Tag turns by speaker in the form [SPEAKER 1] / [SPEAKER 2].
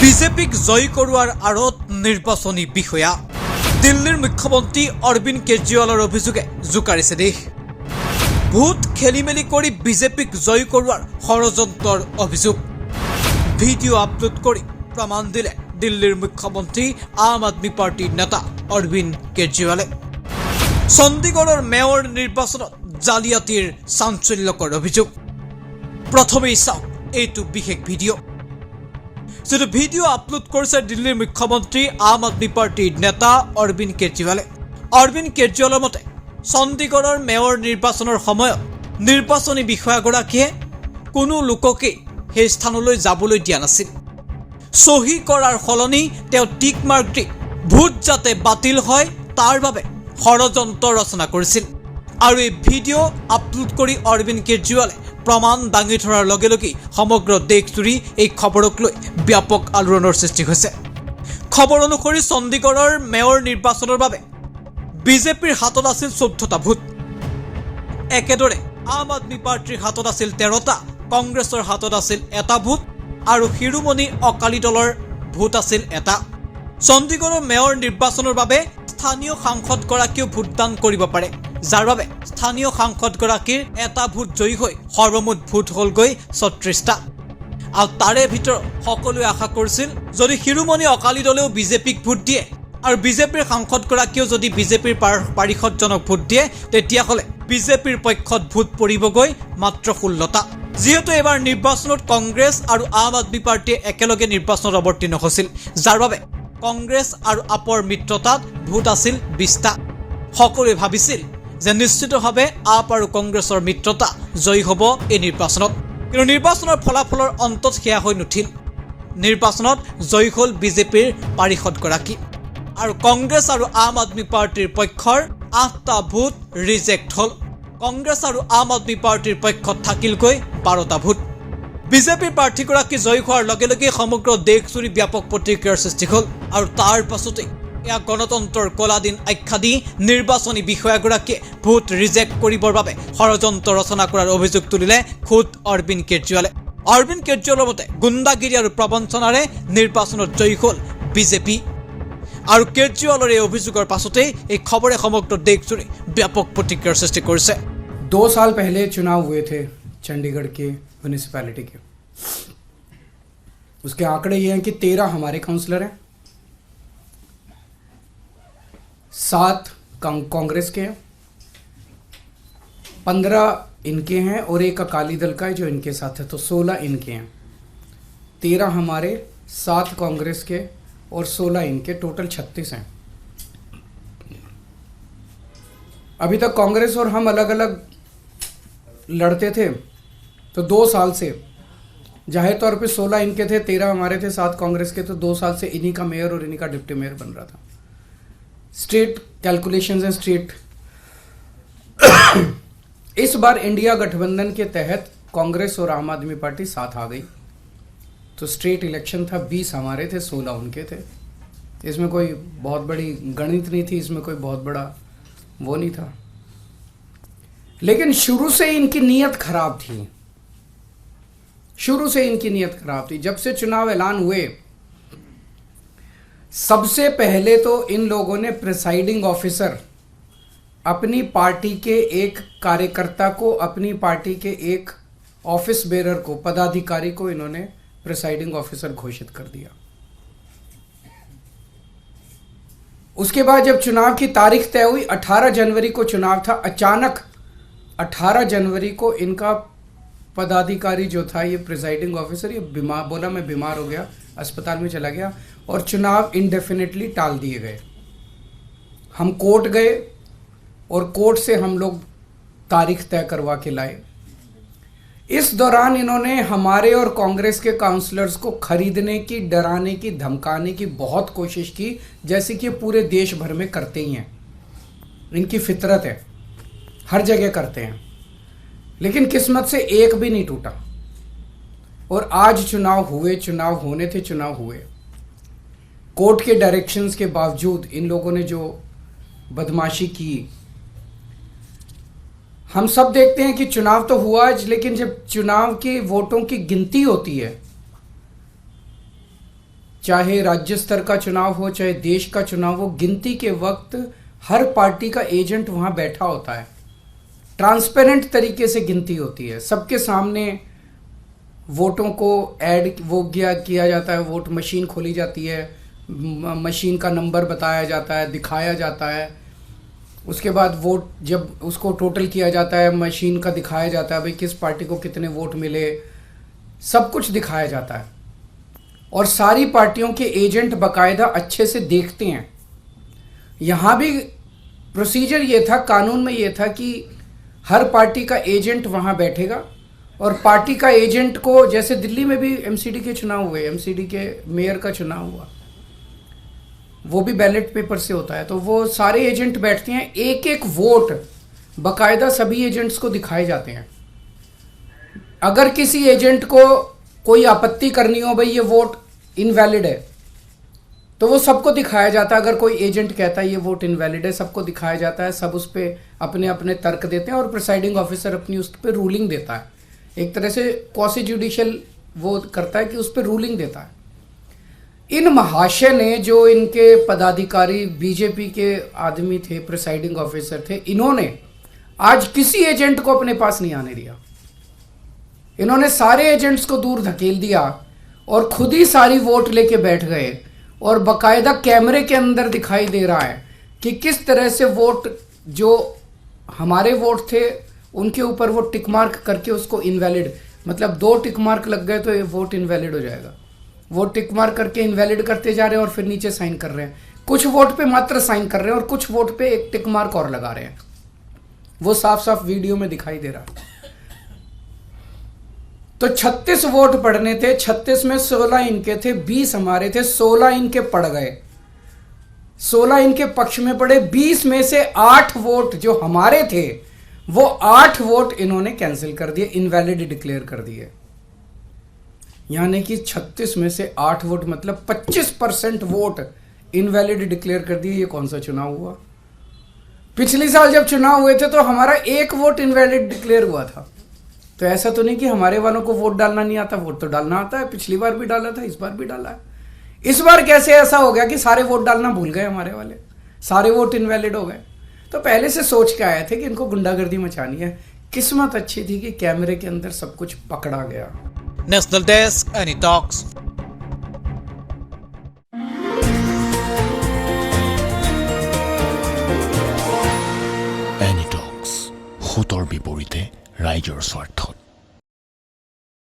[SPEAKER 1] বিজেপিক জয় কৰোৱাৰ আঁৰত নিৰ্বাচনী বিষয়া দিল্লীৰ মুখ্যমন্ত্ৰী অৰবিন্দ কেজৰিৱালৰ অভিযোগে জোকাৰিছে দেশ। ভোট খেলিমেলি কৰি বিজেপিক জয় কৰোৱাৰ ষড়যন্ত্ৰৰ অভিযোগ। ভিডিঅ' আপলোড কৰি প্ৰমাণ দিলে দিল্লীৰ মুখ্যমন্ত্ৰী আম আদমি পাৰ্টিৰ নেতা অৰবিন্দ কেজৰিৱালে। চণ্ডীগড়ৰ মেয়ৰ নিৰ্বাচনত জালিয়াতিৰ চাঞ্চল্যকৰ অভিযোগ। প্ৰথমেই চাওক এইটো বিশেষ ভিডিঅ'। যেটো ভিডিঅ' আপলোড কৰিছে দিল্লীৰ মুখ্যমন্ত্ৰী আম আদমি পাৰ্টিৰ নেতা অৰবিন্দ কেজৰিৱালে। অৰবিন্দ কেজৰিৱালৰ মতে চণ্ডীগড়ৰ মেয়ৰ নিৰ্বাচনৰ সময়ত নিৰ্বাচনী বিষয়াগৰাকীয়ে কোনো লোককে সেই স্থানলৈ যাবলৈ দিয়া নাছিল। সহি কৰাৰ সলনি তেওঁ টিক মাৰ্ক দি ভোট যাতে বাতিল হয় তাৰ বাবে ষড়যন্ত্ৰ ৰচনা কৰিছিল। আৰু এই ভিডিঅ' আপলোড কৰি অৰবিন্দ কেজৰিৱালে প্ৰমাণ দাঙি ধৰাৰ লগে লগে সমগ্ৰ দেশজুৰি এই খবৰক লৈ ব্যাপক আলোড়নৰ সৃষ্টি হৈছে। খবৰ অনুসৰি চণ্ডীগড়ৰ মেয়ৰ নিৰ্বাচনৰ বাবে বিজেপিৰ হাতত আছিল 14টা ভোট। একেদৰে আম আদমি পাৰ্টিৰ হাতত আছিল 13টা, কংগ্ৰেছৰ হাতত আছিল 1টা ভোট আৰু শিৰোমণি অকালি দলৰ ভোট আছিল 1টা। চণ্ডীগড়ৰ মেয়ৰ নিৰ্বাচনৰ বাবে স্থানীয় সাংসদগৰাকীও ভোটদান কৰিব পাৰে, যাৰ বাবে স্থানীয় সাংসদগৰাকীৰ 1টা ভোট জয়ী হৈ সৰ্বমুঠ ভোট হ'লগৈ 36টা। আৰু তাৰে ভিতৰত সকলোৱে আশা কৰিছিল যদি শিৰোমণি অকালি দলেও বিজেপিক ভোট দিয়ে আৰু বিজেপিৰ সাংসদগৰাকীও যদি বিজেপিৰ পাৰিষদজনক ভোট দিয়ে তেতিয়াহ'লে বিজেপিৰ পক্ষত ভোট পৰিবগৈ মাত্ৰ 16টা। যিহেতু এবাৰ নিৰ্বাচনত কংগ্ৰেছ আৰু আম আদমি পাৰ্টিয়ে একেলগে নিৰ্বাচনত অৱতীৰ্ণ হৈছিল, যাৰ বাবে কংগ্ৰেছ আৰু আপৰ মিত্ৰতাত ভোট আছিল 20টা। সকলোৱে ভাবিছিল যে নিশ্চিতভাৱে আপ আৰু কংগ্ৰেছৰ মিত্ৰতা জয়ী হ'ব এই নিৰ্বাচনত। কিন্তু নিৰ্বাচনৰ ফলাফলৰ অন্তত সেয়া হৈ নুঠিল। নিৰ্বাচনত জয়ী হ'ল বিজেপিৰ পাৰিষদগৰাকী আৰু কংগ্ৰেছ আৰু আম আদমি পাৰ্টিৰ পক্ষৰ 8টা ভোট ৰিজেক্ট হ'ল। কংগ্ৰেছ আৰু আম আদমি পাৰ্টিৰ পক্ষত থাকিলগৈ 12টা ভোট। বিজেপিৰ প্ৰাৰ্থীগৰাকী জয়ী হোৱাৰ লগে লগে সমগ্ৰ দেশজুৰি ব্যাপক প্ৰতিক্ৰিয়াৰ সৃষ্টি হ'ল আৰু তাৰ পাছতে এয়া গণতন্ত্ৰৰ কলা দিন আখ্যা দি নিৰ্বাচনী বিষয়াগৰাকীয়ে ভোট ৰিজেক্ট কৰিবৰ বাবে ষড়যন্ত্ৰ ৰচনা কৰাৰ অভিযোগ তুলিলে খুদ অৰবিন্দ কেজৰিৱালে। অৰবিন্দ কেজৰিৱালৰ মতে গুণ্ডাগিৰি আৰু প্ৰবঞ্চনাৰে নিৰ্বাচনত জয়ী হ'ল বিজেপি। আৰু কেজৰিৱালৰ এই অভিযোগৰ পাছতে এই খবৰে সমগ্ৰ দেশজুৰি ব্যাপক প্ৰতিক্ৰিয়াৰ সৃষ্টি কৰিছে।
[SPEAKER 2] 2 साल पहले चुनाव हुए थे चंडीगढ़ के म्यूनिसिपैलिटी के। उसके आंकड़े ये हैं कि 13 हमारे काउंसलर हैं, 7 कांग्रेस के हैं, 15 इनके हैं और एक अकाली दल का है जो इनके साथ है, तो 16 इनके हैं। 13 हमारे, 7 कांग्रेस के और 16 इनके, टोटल 36 हैं। अभी तक कांग्रेस और हम अलग अलग लड़ते थे, तो 2 साल से जाहिर तौर पे 16 इनके थे, 13 हमारे थे, 7 कांग्रेस के, तो 2 साल से इन्हीं का मेयर और इन्हीं का डिप्टी मेयर बन रहा था। स्टेट कैलकुलेशंस हैं, स्टेट इस बार इंडिया गठबंधन के तहत कांग्रेस और आम आदमी पार्टी साथ आ गई, तो स्टेट इलेक्शन था, 20 हमारे थे, 16 उनके थे। इसमें कोई बहुत बड़ी गणित नहीं थी, इसमें कोई बहुत बड़ा वो नहीं था। लेकिन शुरू से इनकी नीयत खराब थी, शुरू से इनकी नीयत खराब थी। जब से चुनाव ऐलान हुए सबसे पहले तो इन लोगों ने प्रिसाइडिंग ऑफिसर अपनी पार्टी के एक कार्यकर्ता को, अपनी पार्टी के एक ऑफिस बेरर को, पदाधिकारी को इन्होंने प्रिसाइडिंग ऑफिसर घोषित कर दिया। उसके बाद जब चुनाव की तारीख तय हुई, 18 जनवरी को चुनाव था, अचानक 18 जनवरी को इनका पदाधिकारी जो था, ये प्रिसाइडिंग ऑफिसर, ये बीमार, बोला मैं बीमार हो गया, अस्पताल में चला गया और चुनाव इंडेफिनेटली टाल दिए गए। हम कोर्ट गए और कोर्ट से हम लोग तारीख तय करवा के लाए। इस दौरान इन्होंने हमारे और कांग्रेस के काउंसलर्स को खरीदने की, डराने की, धमकाने की बहुत कोशिश की, जैसे कि पूरे देश भर में करते ही हैं, इनकी फितरत है, हर जगह करते हैं। लेकिन किस्मत से एक भी नहीं टूटा और आज चुनाव हुए, चुनाव होने थे, चुनाव हुए। कोर्ट के डायरेक्शंस के बावजूद इन लोगों ने जो बदमाशी की, हम सब देखते हैं कि चुनाव तो हुआ, लेकिन जब चुनाव के वोटों की गिनती होती है चाहे राज्य स्तर का चुनाव हो, चाहे देश का चुनाव हो, गिनती के वक्त हर पार्टी का एजेंट वहां बैठा होता है। ट्रांसपेरेंट तरीके से गिनती होती है, सबके सामने वोटों को ऐड वो किया जाता है, वोट मशीन खोली जाती है, मशीन का नंबर बताया जाता है, दिखाया जाता है। उसके बाद वोट जब उसको टोटल किया जाता है, मशीन का दिखाया जाता है भाई किस पार्टी को कितने वोट मिले, सब कुछ दिखाया जाता है। और सारी पार्टियों के एजेंट बाकायदा अच्छे से देखते हैं। यहाँ भी प्रोसीजर ये था, कानून में ये था कि हर पार्टी का एजेंट वहाँ बैठेगा और पार्टी का एजेंट को, जैसे दिल्ली में भी एमसीडी के चुनाव हुए, एमसीडी के मेयर का चुनाव हुआ, वो भी बैलेट पेपर से होता है, तो वो सारे एजेंट बैठते हैं, एक एक वोट बाकायदा सभी एजेंट्स को दिखाए जाते हैं। अगर किसी एजेंट को कोई आपत्ति करनी हो, भाई ये वोट इनवैलिड है, तो वो सबको दिखाया जाता है। अगर कोई एजेंट कहता है ये वोट इनवैलिड है, सबको दिखाया जाता है, सब उस पर अपने अपने तर्क देते हैं और प्रिसाइडिंग ऑफिसर अपनी उस पर रूलिंग देता है। एक तरह से क्वासी जुडिशियल वो करता है कि उस पर रूलिंग देता है। इन महाशय ने, जो इनके पदाधिकारी बीजेपी के आदमी थे, प्रिसाइडिंग ऑफिसर थे, इन्होंने आज किसी एजेंट को अपने पास नहीं आने दिया। इन्होंने सारे एजेंट्स को दूर धकेल दिया और खुद ही सारी वोट लेके बैठ गए और बाकायदा कैमरे के अंदर दिखाई दे रहा है कि किस तरह से वोट, जो हमारे वोट थे उनके ऊपर वो टिक मार्क करके उसको इनवैलिड, मतलब 2 टिक मार्क लग गए तो ये वोट इनवैलिड हो जाएगा। वो टिक मार्क करके इनवैलिड करते जा रहे हैं और फिर नीचे साइन कर रहे हैं। कुछ वोट पे मात्र साइन कर रहे हैं और कुछ वोट पे एक टिक मार्क और लगा रहे हैं। वो साफ साफ वीडियो में दिखाई दे रहा है। तो 36 वोट पड़ने थे, 36 में 16 इनके थे, 20 हमारे थे, 16 इनके पड़ गए, 16 इनके पक्ष में पड़े। 20 में से 8 वोट जो हमारे थे, वो 8 वोट इन्होंने कैंसिल कर दिए, इनवैलिड डिक्लेयर कर दिए। यानी कि 36 में से 8 वोट मतलब 25% वोट इनवैलिड डिक्लेयर कर दिए। ये कौन सा चुनाव हुआ? पिछले साल जब चुनाव हुए थे तो हमारा 1 वोट इनवैलिड डिक्लेयर हुआ था। तो ऐसा तो नहीं कि हमारे वालों को वोट डालना नहीं आता, वोट तो डालना आता है। पिछली बार भी डाला था, इस बार भी डाला है। इस बार कैसे ऐसा हो गया कि सारे वोट डालना भूल गए हमारे वाले, सारे वोट इनवैलिड हो गए? तो पहले से सोच के आए थे कि इनको गुंडागर्दी मचानी है। किस्मत अच्छी थी कि कैमरे के अंदर सब कुछ पकड़ा गया।
[SPEAKER 1] National desk, any talks.
[SPEAKER 3] Any talks, সত্যৰ বিপৰীতে ৰাইজৰ স্বাৰ্থ।